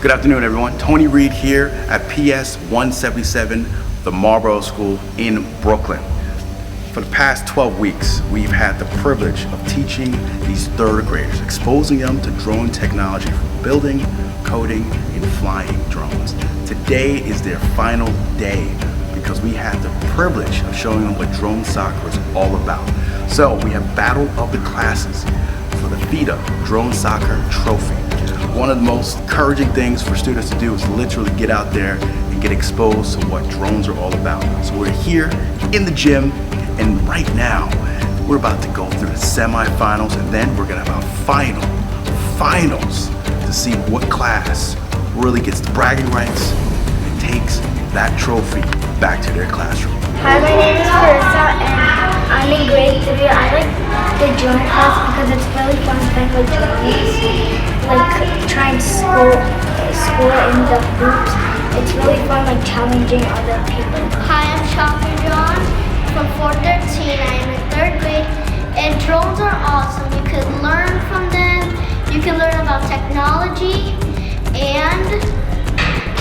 Good afternoon, everyone. Tony Reed here at PS 177, the Marlboro School in Brooklyn. For the past 12 weeks, we've had the privilege of teaching these third graders, exposing them to drone technology for building, coding, and flying drones. Today is their final day because we had the privilege of showing them what drone soccer is all about. So we have Battle of the Classes for the FIDA Drone Soccer Trophy. One of the most encouraging things for students to do is literally get out there and get exposed to what drones are all about. So we're here in the gym, and right now we're about to go through the semifinals, and then we're gonna have our finals to see what class really gets the bragging rights and takes that trophy back to their classroom. Hi, my name is Marissa and I'm in grade 3. I like the drone class because it's really fun playing with drones, like trying to score in the hoops. It's really fun, like challenging other people. Hi, I'm Shaka John from 413. I am in 3rd grade, and drones are awesome. You can learn from them. You can learn about technology, and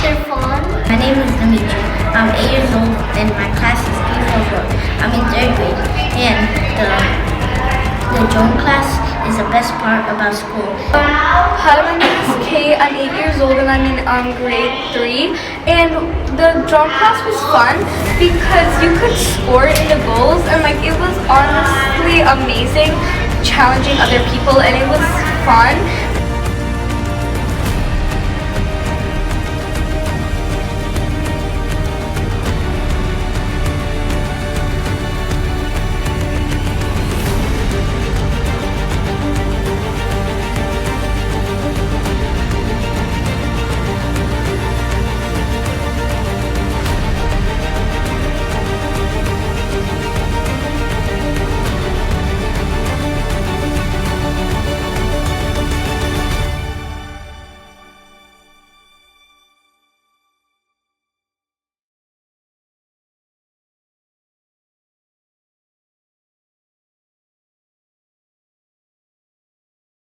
they're fun. My name is Dimitri. I'm 8 years old and my class is P44. I'm in 3rd grade, and the drone class is the best part about school. Hi, my name is Kate. I'm 8 years old and I'm in grade 3. And the drone class was fun because you could score in the goals, and like it was honestly amazing challenging other people, and it was fun